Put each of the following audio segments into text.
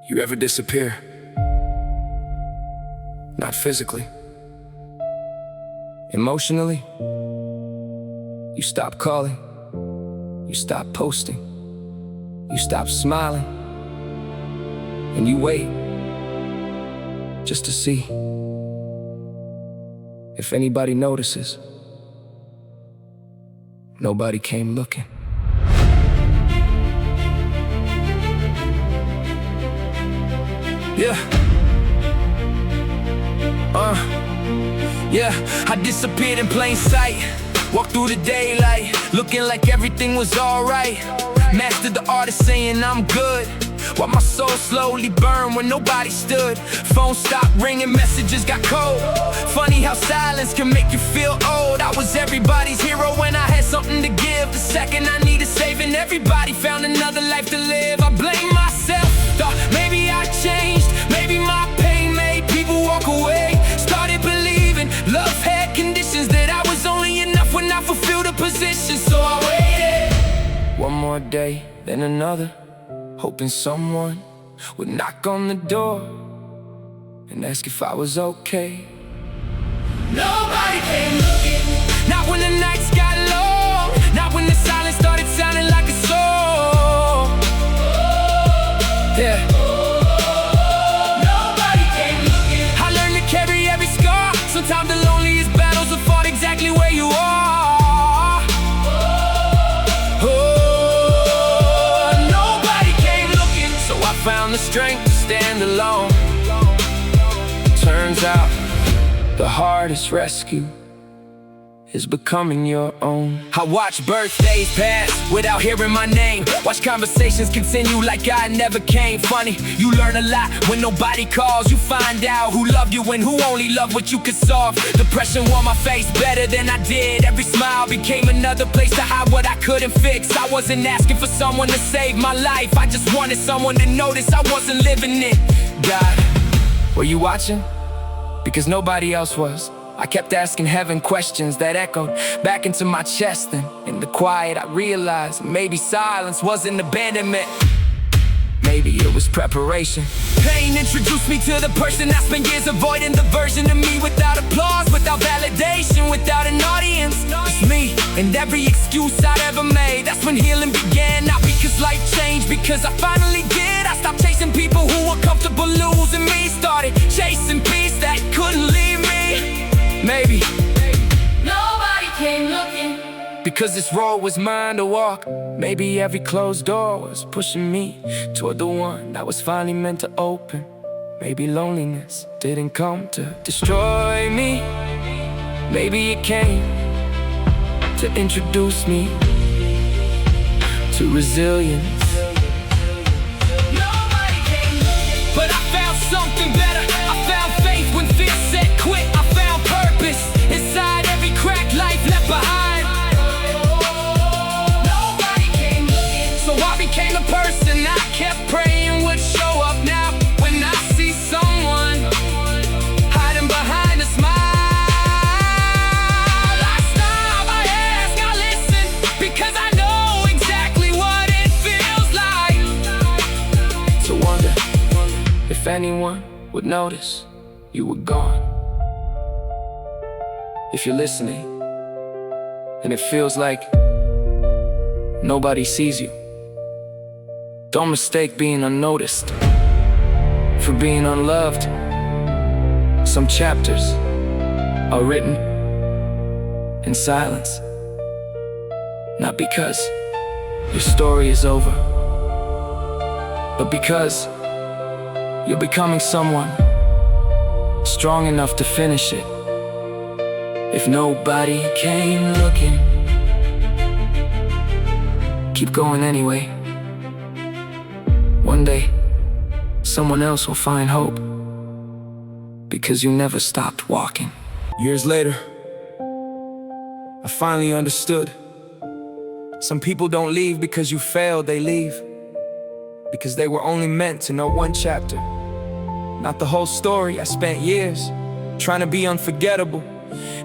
You ever disappear? Not physically. Emotionally? You stop calling. You stop posting. You stop smiling. And you wait just to see if anybody notices. Nobody came looking. Yeah, I disappeared in plain sight. Walked through the daylight, looking like everything was alright. Mastered the art of saying I'm good, while my soul slowly burned when nobody stood. Phone stopped ringing, messages got cold. Funny how silence can make you feel old. I was everybody's hero when I had something to give. The second I needed saving, everybody found another life to live. I blame myself, thought maybe I changed. Maybe my pain made people walk away. Started believing love had conditions, that I was only enough when I fulfilled a position. So I waited one more day, then another, hoping someone would knock on the door and ask if I was okay. Nobody came looking. Not when the nights got long. Not when the silence started sounding like a song. Yeah. Nobody came looking. I learned to carry every scar. Sometimes the loneliest battles are fought exactly where you are. Nobody came looking. So I found the strength to stand alone. Turns out the hardest rescue is becoming your own. I watch birthdays pass without hearing my name. Watch conversations continue like I never came. Funny, you learn a lot when nobody calls. You find out who loved you and who only loved what you could solve. Depression wore my face better than I did. Every smile became another place to hide what I couldn't fix. I wasn't asking for someone to save my life. I just wanted someone to notice I wasn't living it. God, were you watching? Because nobody else was. I kept asking heaven questions that echoed back into my chest. And in the quiet I realized maybe silence wasn't abandonment. Maybe it was preparation. Pain introduced me to the person I spent years avoiding. The version of me without applause, without validation, without an audience. It's me and every excuse I'd ever made. That's when healing began. Not because life changed, because I finally did. I stopped chasing people who were comfortable losing me. Started chasing peace that couldn't leave me. Maybe nobody came looking, because this road was mine to walk. Maybe every closed door was pushing me toward the one that was finally meant to open. Maybe loneliness didn't come to destroy me. Maybe it came to introduce me to resilience. Nobody came looking, but I found something better. I found faith when fear said quit. I found purpose inside every crack life left behind. Nobody came looking, so I became a person I kept praying would show up now. When I see someone hiding behind a smile, I stop, I ask, I listen, because I know exactly what it feels like. To wonder if anyone would notice you were gone. If you're listening and it feels like nobody sees you, don't mistake being unnoticed for being unloved. Some chapters are written in silence, not because your story is over, but because you're becoming someone strong enough to finish it. If nobody came looking, keep going anyway. One day, someone else will find hope, because you never stopped walking. Years later, I finally understood. Some people don't leave because you failed, they leave because they were only meant to know one chapter, not the whole story. I spent years trying to be unforgettable,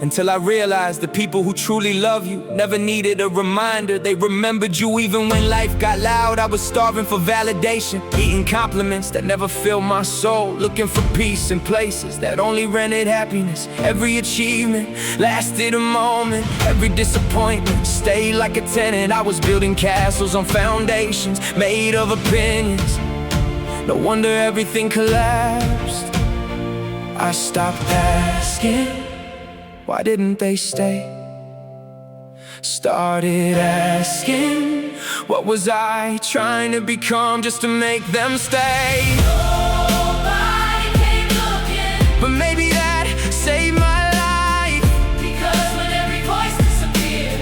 Until I realized the people who truly love you never needed a reminder. They remembered you even when life got loud. I was starving for validation, eating compliments that never filled my soul, looking for peace in places that only rented happiness. Every achievement lasted a moment, every disappointment stayed like a tenant. I was building castles on foundations made of opinions. No wonder everything collapsed. I stopped asking, why didn't they stay? Started asking, what was I trying to become just to make them stay? Nobody came looking, but maybe that saved my life. because when every voice disappeared,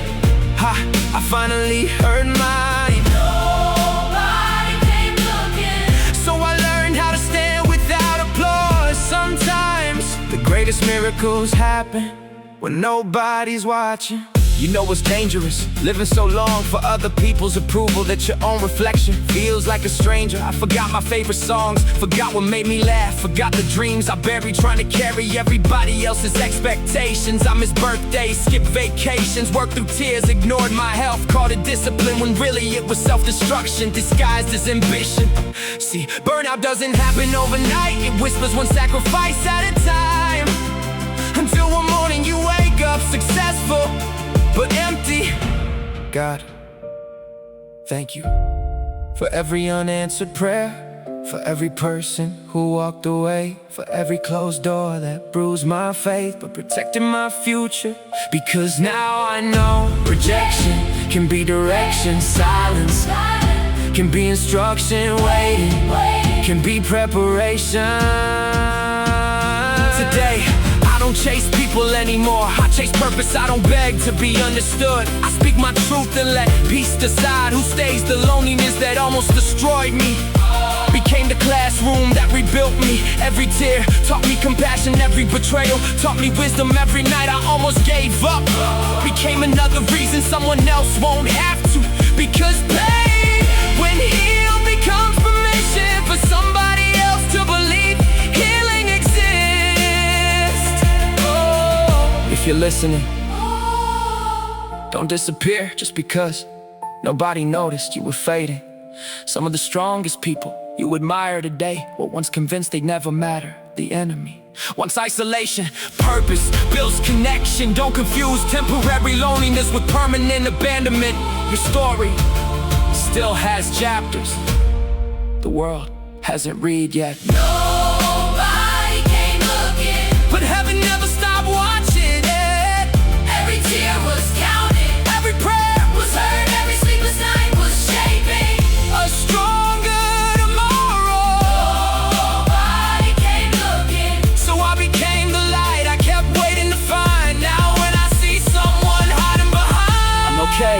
I finally heard mine. nobody came looking. So I learned how to stand without applause. Sometimes the greatest miracles happen when nobody's watching. You know it's dangerous, living so long for other people's approval that your own reflection feels like a stranger. I forgot my favorite songs, forgot what made me laugh, forgot the dreams I buried trying to carry everybody else's expectations. I missed birthdays, skipped vacations, worked through tears, ignored my health, called it discipline when really it was self-destruction disguised as ambition. See, burnout doesn't happen overnight, it whispers one sacrifice at a time. Until one morning you wake up successful, but empty. God, thank you for every unanswered prayer, for every person who walked away, for every closed door that bruised my faith but protected my future. Because now I know rejection can be direction, silence can be instruction, waiting can be preparation. Today I don't chase people anymore, I chase purpose, I don't beg to be understood. I speak my truth and let peace decide who stays. The loneliness that almost destroyed me became the classroom that rebuilt me. Every tear taught me compassion, every betrayal taught me wisdom. Every night I almost gave up became another reason someone else won't have to. Because pain, when healed, becomes permission for somebody else to believe healing exists. If you're listening, don't disappear just because nobody noticed you were fading. Some of the strongest people you admire today were once convinced they'd never matter. The enemy wants isolation, purpose builds connection. Don't confuse temporary loneliness with permanent abandonment. Your story still has chapters the world hasn't read yet. Nobody came looking, But heaven never stopped watching it. every tear was counted, Every prayer was heard, every sleepless night was shaping a stronger tomorrow. Nobody came looking, So I became the light I kept waiting to find. Now when I see someone hiding behind, I'm okay.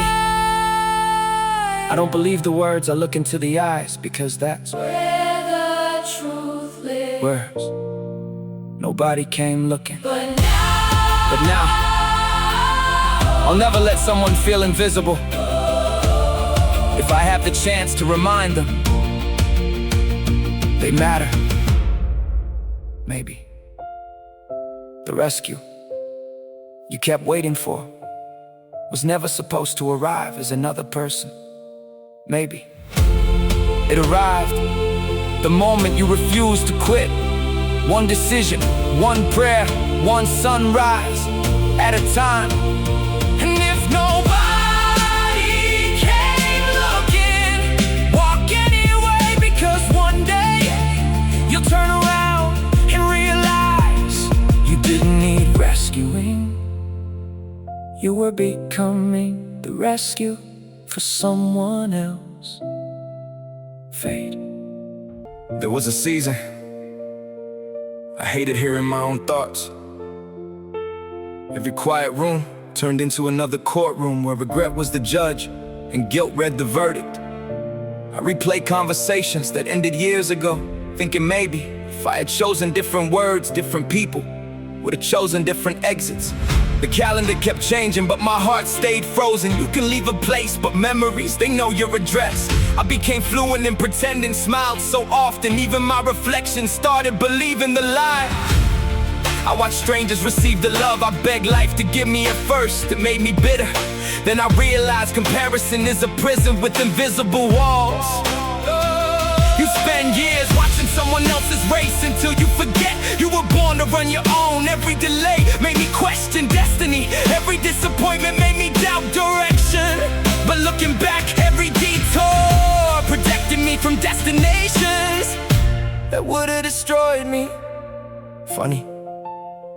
I don't believe the words, I look into the eyes, because that's where the truth lives. words. Nobody came looking. But now I'll never let someone feel invisible. If I have the chance to remind them they matter. Maybe the rescue you kept waiting for was never supposed to arrive as another person. Maybe it arrived the moment you refused to quit. One decision, one prayer, one sunrise at a time. And if nobody came looking, walk anyway, because one day you'll turn around and realize you didn't need rescuing. You were becoming the rescue for someone else. Fade. There was a season I hated hearing my own thoughts. Every quiet room turned into another courtroom where regret was the judge and guilt read the verdict. I replayed conversations that ended years ago, thinking maybe if I had chosen different words, different people would have chosen different exits. The calendar kept changing, but my heart stayed frozen. You can leave a place, but memories, they know your address. I became fluent in pretending, smiled so often, even my reflection started believing the lie. I watched strangers receive the love I begged life to give me at first. It made me bitter. Then I realized comparison is a prison with invisible walls. You spend years watching someone else's race until you forget you were born to run your own. Every delay made me question destiny. Every disappointment made me doubt direction. But looking back, every detour protected me from destinations that would have destroyed me. Funny,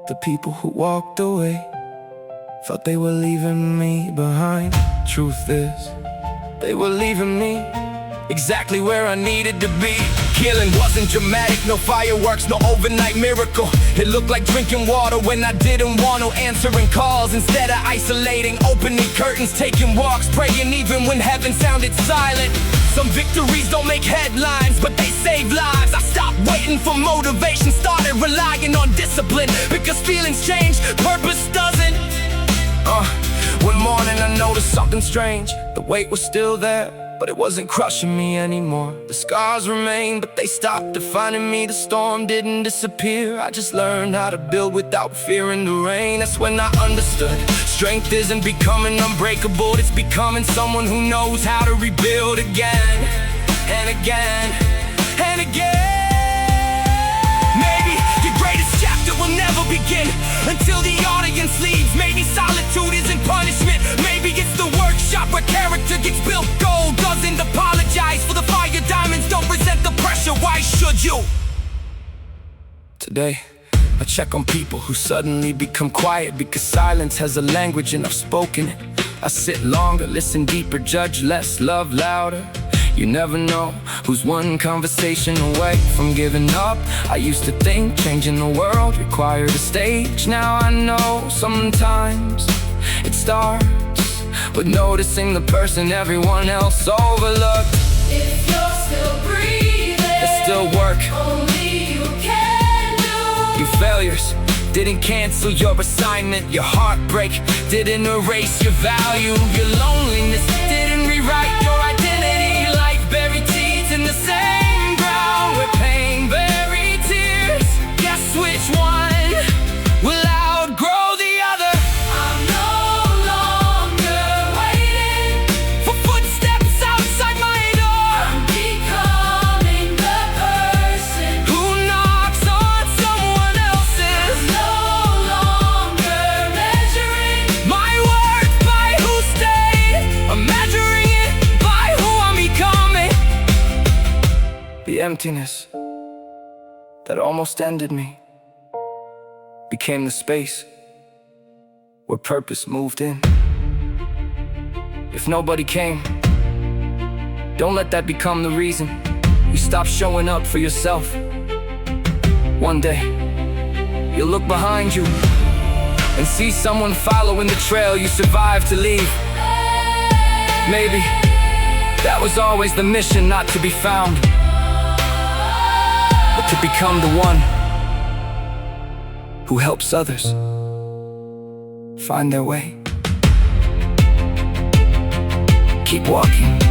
the people who walked away felt they were leaving me behind. Truth is, they were leaving me exactly where I needed to be. Healing wasn't dramatic, no fireworks, no overnight miracle. It looked like drinking water when I didn't want to. Answering calls instead of isolating, opening curtains, taking walks, praying even when heaven sounded silent. Some victories don't make headlines, but they save lives. I stopped waiting for motivation, started relying on discipline. Because feelings change, purpose doesn't. One morning I noticed something strange. The weight was still there, but it wasn't crushing me anymore. The scars remained, but they stopped defining me. The storm didn't disappear. I just learned how to build without fearing the rain. That's when I understood strength isn't becoming unbreakable. It's becoming someone who knows how to rebuild again and again and again. Maybe your greatest chapter will never begin until the audience leaves. Maybe solitude isn't punishment. Maybe it's the workshop where character gets built. Gold doesn't apologize for the fire. Diamonds don't resent the pressure. Why should you? Today, I check on people who suddenly become quiet because silence has a language and I've spoken it. I sit longer, listen deeper, judge less, love louder. You never know who's one conversation away from giving up. I used to think changing the world required a stage. Now I know sometimes it starts with noticing the person everyone else overlooked. If you're still breathing, It's still work. only you can do. Your failures didn't cancel your assignment. Your heartbreak didn't erase your value. Your loneliness didn't rewrite your identity. Life buried teeth in the same ground where pain buried tears. Guess which one will outgrow the other? I'm no longer waiting For footsteps outside my door, I'm becoming the person who knocks on someone else's. no longer measuring My worth by who stayed, I'm measuring it by who I'm becoming. The emptiness that almost ended me became the space where purpose moved in. If nobody came, don't let that become the reason you stop showing up for yourself. One day, you'll look behind you and see someone following the trail you survived to leave. Maybe that was always the mission, not to be found, but to become the one who helps others find their way. Keep walking.